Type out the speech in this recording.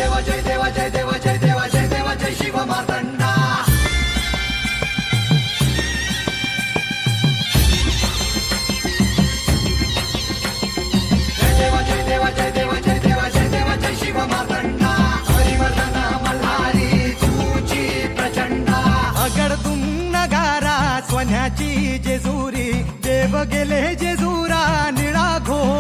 देवा जय देवा जय देवा जय देवा जय देवा जय शिव मार्तंडा जय देवा जय देवा जय देवा जय देवा जय देवा जय शिव मार्तंडा हरिवर्धन मल्हारी तुझी प्रचंडा अगडतून नगारा सोन्याची जेजुरी देव गेले जेजुरा निळा घोळ